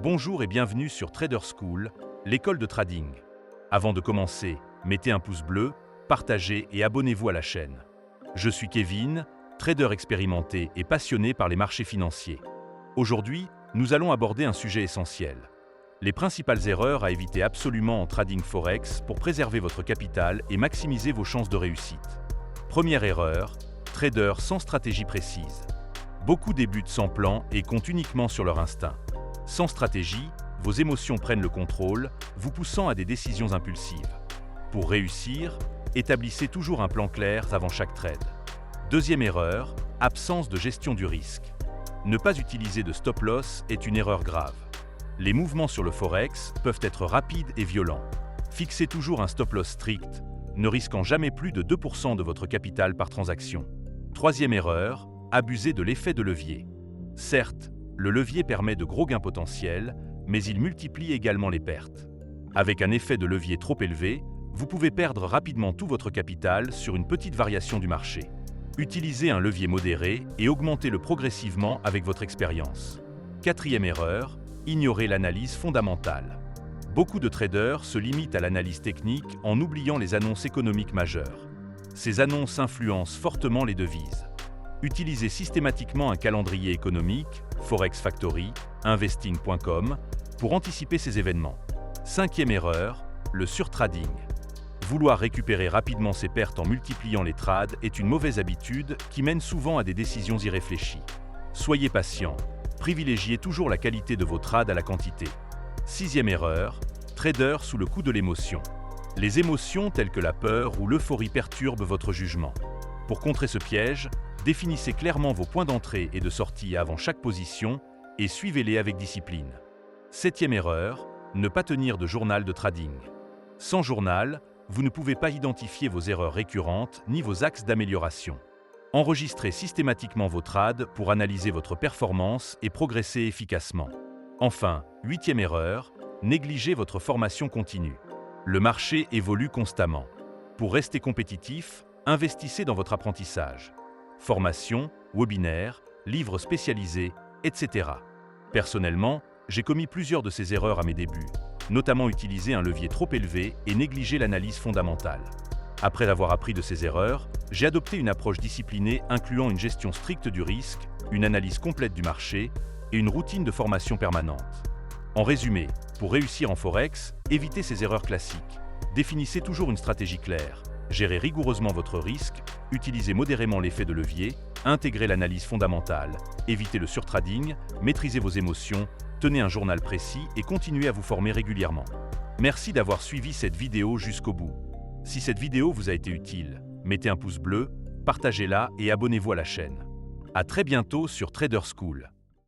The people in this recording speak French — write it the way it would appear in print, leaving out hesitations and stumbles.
Bonjour et bienvenue sur Trader School, l'école de trading. Avant de commencer, mettez un pouce bleu, partagez et abonnez-vous à la chaîne. Je suis Kevin, trader expérimenté et passionné par les marchés financiers. Aujourd'hui, nous allons aborder un sujet essentiel. Les principales erreurs à éviter absolument en trading forex pour préserver votre capital et maximiser vos chances de réussite. Première erreur, trader sans stratégie précise. Beaucoup débutent sans plan et comptent uniquement sur leur instinct. Sans stratégie, vos émotions prennent le contrôle, vous poussant à des décisions impulsives. Pour réussir, établissez toujours un plan clair avant chaque trade. Deuxième erreur, absence de gestion du risque. Ne pas utiliser de stop-loss est une erreur grave. Les mouvements sur le forex peuvent être rapides et violents. Fixez toujours un stop-loss strict, ne risquant jamais plus de 2% de votre capital par transaction. Troisième erreur, abuser de l'effet de levier. Certes, le levier permet de gros gains potentiels, mais il multiplie également les pertes. Avec un effet de levier trop élevé, vous pouvez perdre rapidement tout votre capital sur une petite variation du marché. Utilisez un levier modéré et augmentez-le progressivement avec votre expérience. Quatrième erreur, ignorer l'analyse fondamentale. Beaucoup de traders se limitent à l'analyse technique en oubliant les annonces économiques majeures. Ces annonces influencent fortement les devises. Utilisez systématiquement un calendrier économique, Forex Factory, investing.com, pour anticiper ces événements. Cinquième erreur, le surtrading. Vouloir récupérer rapidement ses pertes en multipliant les trades est une mauvaise habitude qui mène souvent à des décisions irréfléchies. Soyez patient, privilégiez toujours la qualité de vos trades à la quantité. Sixième erreur, trader sous le coup de l'émotion. Les émotions telles que la peur ou l'euphorie perturbent votre jugement. Pour contrer ce piège, définissez clairement vos points d'entrée et de sortie avant chaque position et suivez-les avec discipline. Septième erreur, ne pas tenir de journal de trading. Sans journal, vous ne pouvez pas identifier vos erreurs récurrentes ni vos axes d'amélioration. Enregistrez systématiquement vos trades pour analyser votre performance et progresser efficacement. Enfin, huitième erreur, négligez votre formation continue. Le marché évolue constamment. Pour rester compétitif, investissez dans votre apprentissage. Formation, webinaires, livres spécialisés, etc. Personnellement, j'ai commis plusieurs de ces erreurs à mes débuts, notamment utiliser un levier trop élevé et négliger l'analyse fondamentale. Après avoir appris de ces erreurs, j'ai adopté une approche disciplinée incluant une gestion stricte du risque, une analyse complète du marché et une routine de formation permanente. En résumé, pour réussir en forex, évitez ces erreurs classiques. Définissez toujours une stratégie claire. Gérez rigoureusement votre risque, utilisez modérément l'effet de levier, intégrez l'analyse fondamentale, évitez le surtrading, maîtrisez vos émotions, tenez un journal précis et continuez à vous former régulièrement. Merci d'avoir suivi cette vidéo jusqu'au bout. Si cette vidéo vous a été utile, mettez un pouce bleu, partagez-la et abonnez-vous à la chaîne. À très bientôt sur Trader School.